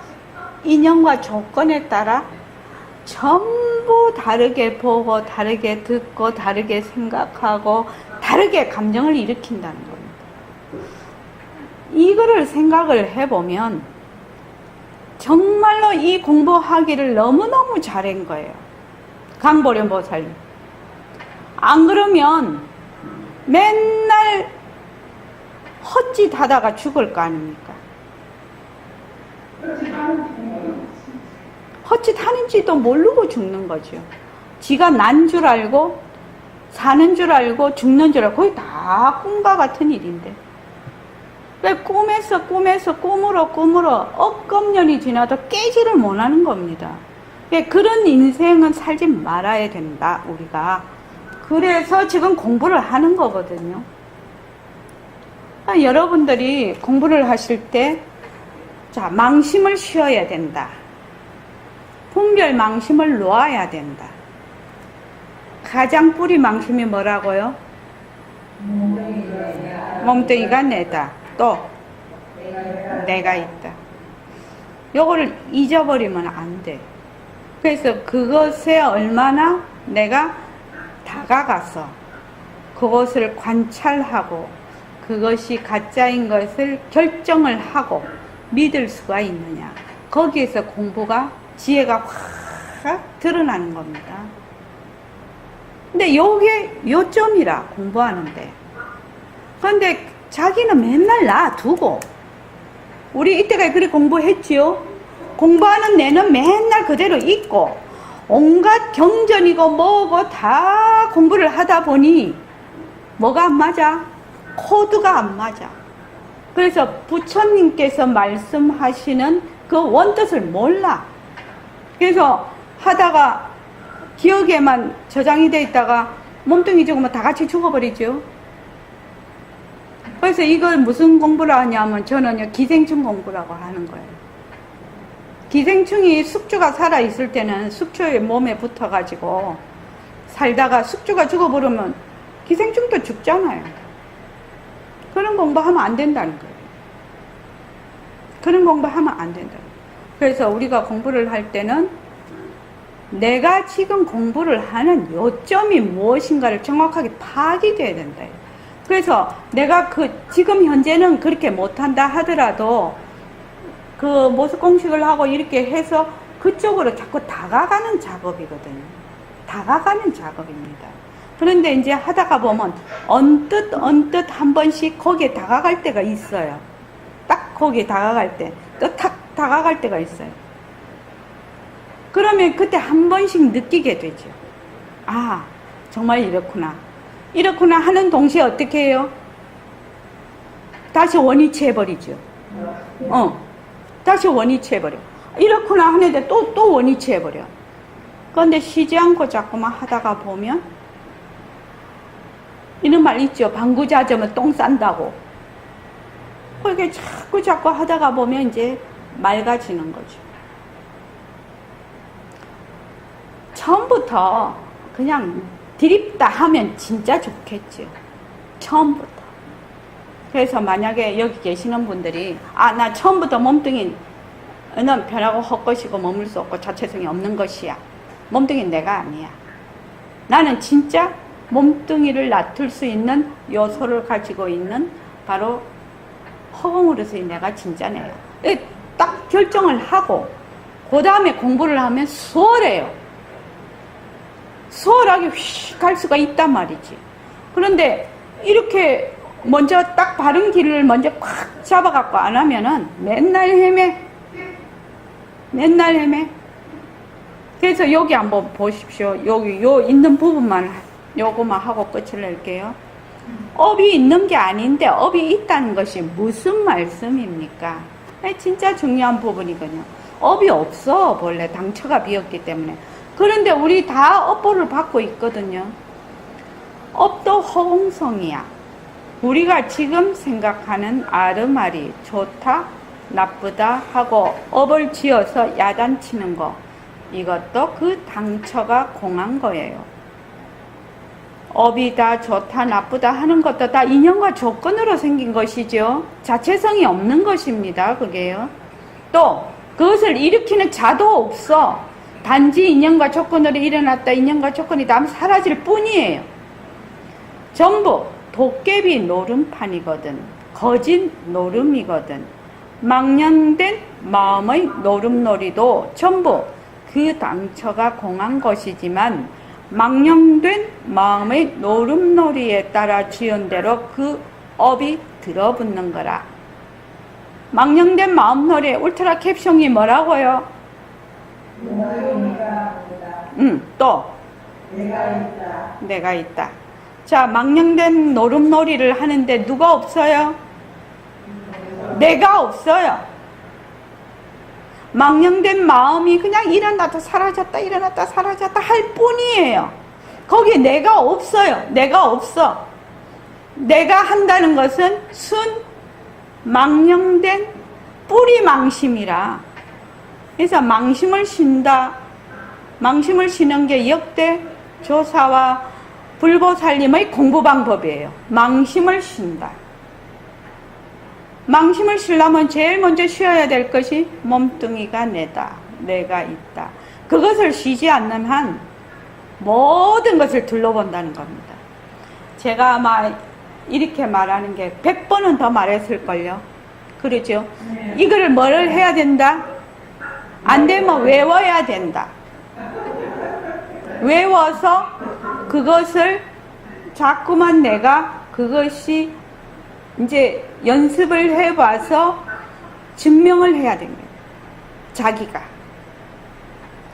인연과 조건에 따라 전부 다르게 보고 다르게 듣고 다르게 생각하고 다르게 감정을 일으킨다는 겁니다. 이거를 생각을 해보면 정말로 이 공부하기를 너무너무 잘한 거예요. 강보련 보살님. 안 그러면 맨날 헛짓하다가 죽을 거 아닙니까? 헛짓하는지도 모르고 죽는 거죠. 지가 난 줄 알고 사는 줄 알고 죽는 줄 알고 거의 다 꿈과 같은 일인데 왜 꿈에서 꿈으로 억겁년이 지나도 깨지를 못하는 겁니다. 그런 인생은 살지 말아야 된다 우리가. 그래서 지금 공부를 하는 거거든요. 여러분들이 공부를 하실 때 자, 망심을 쉬어야 된다. 분별 망심을 놓아야 된다. 가장 뿌리 망심이 뭐라고요? 몸뚱이가 내다. 또 내가 있다. 요거를 잊어버리면 안 돼. 그래서 그것에 얼마나 내가 다가가서 그것을 관찰하고 그것이 가짜인 것을 결정을 하고 믿을 수가 있느냐. 거기에서 공부가 지혜가 확 드러나는 겁니다. 근데 요게 요점이라 공부하는데. 그런데 자기는 맨날 놔두고 우리 이때까지 그렇게 공부했지요. 공부하는 내는 맨날 그대로 있고 온갖 경전이고 뭐고 다 공부를 하다 보니 뭐가 안 맞아? 코드가 안 맞아. 그래서 부처님께서 말씀하시는 그 원뜻을 몰라. 그래서 하다가 기억에만 저장이 돼 있다가 몸뚱이 죽으면 다 같이 죽어버리죠. 그래서 이걸 무슨 공부를 하냐면 저는 기생충 공부라고 하는 거예요. 기생충이 숙주가 살아있을 때는 숙주의 몸에 붙어가지고 살다가 숙주가 죽어버리면 기생충도 죽잖아요. 그런 공부하면 안 된다는 거예요. 그런 공부하면 안 된다는 거예요. 그래서 우리가 공부를 할 때는 내가 지금 공부를 하는 요점이 무엇인가를 정확하게 파악이 돼야 된다. 그래서 내가 지금 현재는 그렇게 못한다 하더라도 그 모습 공식을 하고 이렇게 해서 그쪽으로 자꾸 다가가는 작업이거든요. 다가가는 작업입니다. 그런데 이제 하다가 보면 언뜻 한 번씩 거기에 다가갈 때가 있어요. 딱 거기에 다가갈 때, 또 탁 다가갈 때가 있어요. 그러면 그때 한 번씩 느끼게 되죠. 아, 정말 이렇구나. 이렇구나 하는 동시에 어떻게 해요? 다시 원위치 해버리죠. 다시 원위치 해버려. 이렇구나 하는데 또 원위치 해버려. 그런데 쉬지 않고 자꾸만 하다가 보면 이런 말 있죠. 방구 잦으면 똥 싼다고. 그렇게 자꾸 하다가 보면 이제 맑아지는 거죠. 처음부터 그냥 드립다 하면 진짜 좋겠죠. 처음부터. 그래서 만약에 여기 계시는 분들이 나 처음부터 몸뚱이는 변하고 헛것이고 머물 수 없고 자체성이 없는 것이야. 몸뚱이는 내가 아니야. 나는 진짜 몸뚱이를 놔둘 수 있는 요소를 가지고 있는 바로 허공으로서의 내가 진짜 내요. 딱 결정을 하고 그 다음에 공부를 하면 수월해요. 수월하게 휙 갈 수가 있단 말이지. 그런데 이렇게 먼저 딱 바른 길을 먼저 꽉 잡아갖고 안 하면은 맨날 헤매. 그래서 여기 한번 보십시오. 여기 요 있는 부분만 요거만 하고 끝을 낼게요. 업이 있는 게 아닌데 업이 있다는 것이 무슨 말씀입니까? 진짜 중요한 부분이거든요. 업이 없어. 원래 당처가 비었기 때문에. 그런데 우리 다 업보를 받고 있거든요. 업도 허공성이야. 우리가 지금 생각하는 아르말이 좋다, 나쁘다 하고 업을 지어서 야단치는 거, 이것도 그 당처가 공한 거예요. 업이 다 좋다, 나쁘다 하는 것도 다 인연과 조건으로 생긴 것이죠. 자체성이 없는 것입니다. 그게요. 또 그것을 일으키는 자도 없어. 단지 인연과 조건으로 일어났다, 인연과 조건이 다 사라질 뿐이에요. 전부 도깨비 노름판이거든. 거짓 노름이거든. 망령된 마음의 노름놀이도 전부 그 당처가 공한 것이지만 망령된 마음의 노름놀이에 따라 지은 대로 그 업이 들어붙는 거라. 망령된 마음놀이의 울트라 캡숑이 뭐라고요? 또 내가 있다. 자, 망령된 노름놀이를 하는데 누가 없어요? 내가 없어요. 망령된 마음이 그냥 일어났다 사라졌다 일어났다 사라졌다 할 뿐이에요. 거기에 내가 없어요. 내가 없어. 내가 한다는 것은 순 망령된 뿌리 망심이라. 그래서 망심을 신다. 망심을 쉬는 게 역대 조사와 불보살님의 공부 방법이에요. 망심을 쉰다. 망심을 쉬려면 제일 먼저 쉬어야 될 것이 몸뚱이가 내가 있다. 그것을 쉬지 않는 한 모든 것을 둘러본다는 겁니다. 제가 아마 이렇게 말하는 게 100번은 더 말했을걸요. 그러죠? 이거를 뭐를 해야 된다? 안 되면 외워야 된다. 외워서 그것을 자꾸만 내가 그것이 이제 연습을 해봐서 증명을 해야 됩니다. 자기가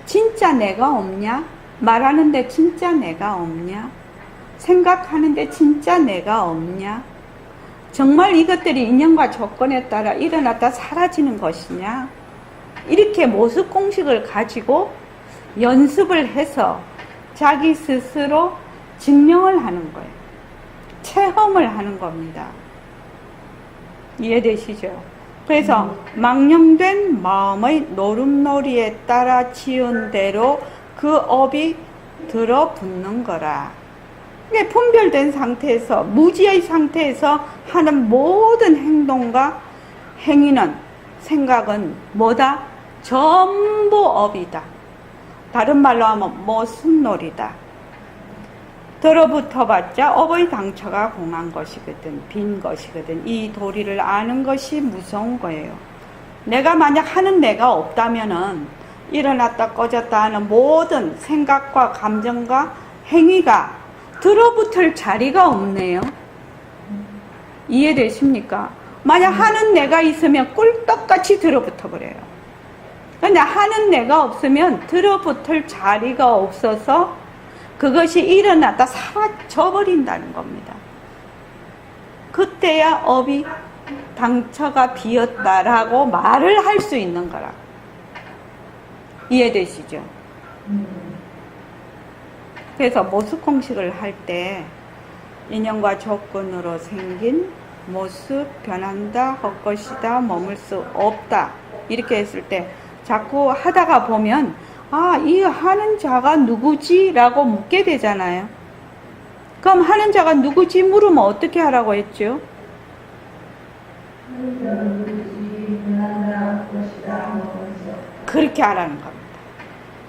진짜 내가 없냐? 말하는데 진짜 내가 없냐? 생각하는데 진짜 내가 없냐? 정말 이것들이 인연과 조건에 따라 일어났다 사라지는 것이냐? 이렇게 모습 공식을 가지고 연습을 해서 자기 스스로 증명을 하는 거예요. 체험을 하는 겁니다. 이해되시죠? 그래서 망령된 마음의 노름놀이에 따라 지은 대로 그 업이 들어붙는 거라. 이게 분별된 상태에서, 무지의 상태에서 하는 모든 행동과 행위는, 생각은 뭐다? 전부 업이다. 다른 말로 하면 모순놀이다. 들어붙어봤자 업의 당처가 공한 것이거든. 빈 것이거든. 이 도리를 아는 것이 무서운 거예요. 내가 만약 하는 내가 없다면은 일어났다 꺼졌다 하는 모든 생각과 감정과 행위가 들어붙을 자리가 없네요. 이해되십니까? 만약 하는 내가 있으면 꿀떡같이 들어붙어 버려요. 근데 하는 내가 없으면 들어붙을 자리가 없어서 그것이 일어났다 사라져버린다는 겁니다. 그때야 업이 당처가 비었다라고 말을 할 수 있는 거라. 이해되시죠? 그래서 모습 공식을 할 때 인연과 조건으로 생긴 모습 변한다, 헛것이다, 머물 수 없다 이렇게 했을 때 자꾸 하다가 보면 아, 이 하는 자가 누구지? 라고 묻게 되잖아요. 그럼 하는 자가 누구지? 물으면 어떻게 하라고 했죠? 그렇게 하라는 겁니다.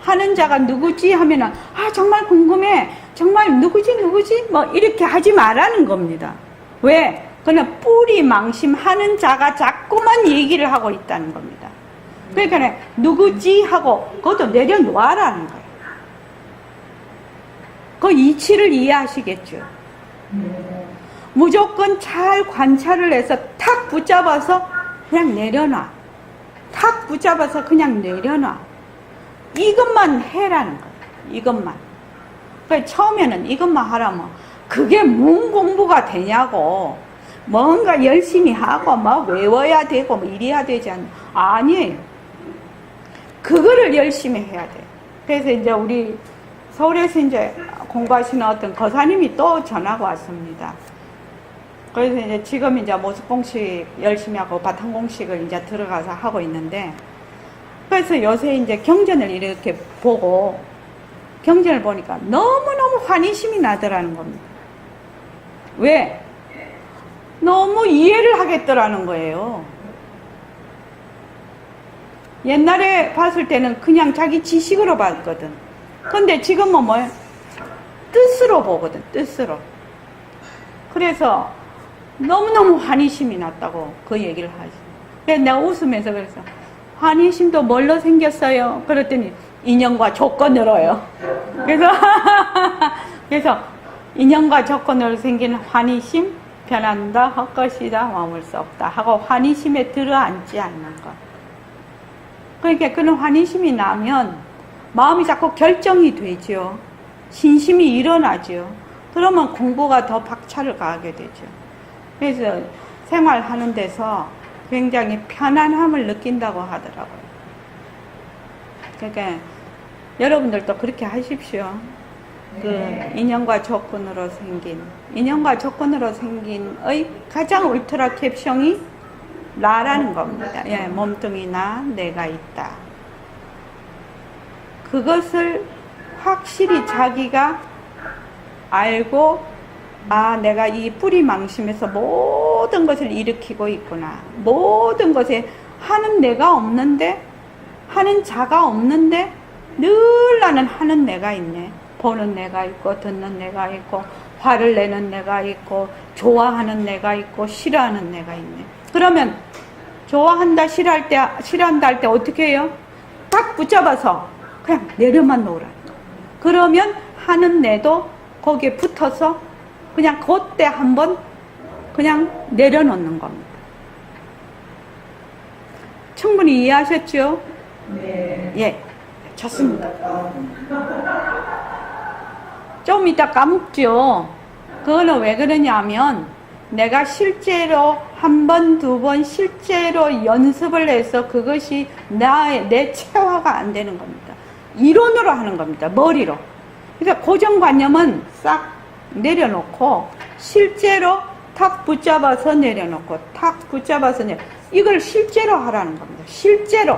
하는 자가 누구지? 하면은 아, 정말 궁금해. 정말 누구지? 뭐 이렇게 하지 말라는 겁니다. 왜? 그냥 뿌리 망심하는 자가 자꾸만 얘기를 하고 있다는 겁니다. 그러니까 누구지 하고 그것도 내려놓아라는 거예요. 그 이치를 이해하시겠죠? 무조건 잘 관찰을 해서 탁 붙잡아서 그냥 내려놔. 탁 붙잡아서 그냥 내려놔. 이것만 해라는 거예요. 이것만. 그러니까 처음에는 이것만 하라면 그게 뭔 공부가 되냐고. 뭔가 열심히 하고 뭐 외워야 되고 뭐 이래야 되지 않나. 아니에요. 그거를 열심히 해야 돼요. 그래서 이제 우리 서울에서 이제 공부하시는 어떤 거사님이 또 전화가 왔습니다. 그래서 이제 지금 이제 모습 공식 열심히 하고 바탕 공식을 이제 들어가서 하고 있는데, 그래서 요새 이제 경전을 이렇게 보고, 경전을 보니까 너무너무 환희심이 나더라는 겁니다. 왜? 너무 이해를 하겠더라는 거예요. 옛날에 봤을 때는 그냥 자기 지식으로 봤거든. 근데 지금은 뭐예요? 뜻으로 보거든, 뜻으로. 그래서 너무너무 환희심이 났다고 그 얘기를 하지. 그래서 내가 웃으면서 그래서, 환희심도 뭘로 생겼어요? 그랬더니 인연과 조건으로요. 그래서 인연과 조건으로 생긴 환희심, 변한다, 헛것이다, 머물 수 없다 하고 환희심에 들어앉지 않는 것. 그러니까 그런 환희심이 나면 마음이 자꾸 결정이 되죠. 신심이 일어나죠. 그러면 공부가 더 박차를 가하게 되죠. 그래서 생활하는 데서 굉장히 편안함을 느낀다고 하더라고요. 그러니까 여러분들도 그렇게 하십시오. 그 인연과 조건으로 생긴의 가장 울트라 캡션이 나라는 겁니다. 예, 몸뚱이 나, 내가 있다. 그것을 확실히 자기가 알고, 아, 내가 이 뿌리망심에서 모든 것을 일으키고 있구나. 모든 것에 하는 내가 없는데, 하는 자가 없는데, 늘 나는 하는 내가 있네. 보는 내가 있고, 듣는 내가 있고, 화를 내는 내가 있고, 좋아하는 내가 있고, 싫어하는 내가 있네. 그러면, 좋아한다, 싫어한다 할 때 어떻게 해요? 딱 붙잡아서, 그냥 내려만 놓으라. 그러면 하는 내도 거기에 붙어서, 그냥 그때 한번 그냥 내려놓는 겁니다. 충분히 이해하셨죠? 네. 예, 좋습니다. 좀 이따 까먹죠. 그거는 왜 그러냐면 내가 실제로 한 번, 두 번 실제로 연습을 해서 그것이 내 체화가 안 되는 겁니다. 이론으로 하는 겁니다. 머리로. 그래서 고정관념은 싹 내려놓고 실제로 탁 붙잡아서 내려놓고 탁 붙잡아서 이걸 실제로 하라는 겁니다. 실제로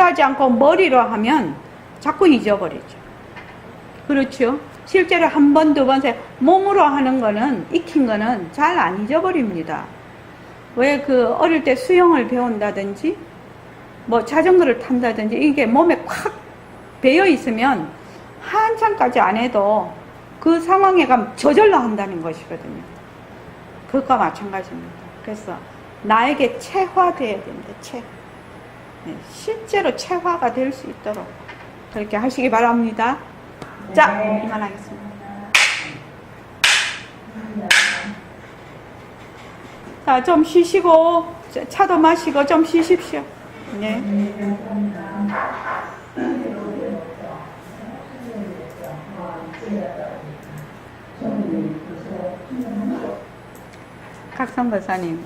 하지 않고 머리로 하면 자꾸 잊어버리죠. 그렇죠? 실제로 한 번, 두 번, 몸으로 하는 거는, 익힌 거는 잘 안 잊어버립니다. 왜 그 어릴 때 수영을 배운다든지 뭐 자전거를 탄다든지 이게 몸에 콱 배어 있으면 한참까지 안 해도 그 상황에 가면 저절로 한다는 것이거든요. 그것과 마찬가지입니다. 그래서 나에게 체화되어야 된다. 네, 실제로 체화가 될 수 있도록 그렇게 하시기 바랍니다. 자, 이만하겠습니다. 자, 좀 쉬시고 차도 마시고 좀 쉬십시오. 네. 각성 박사님.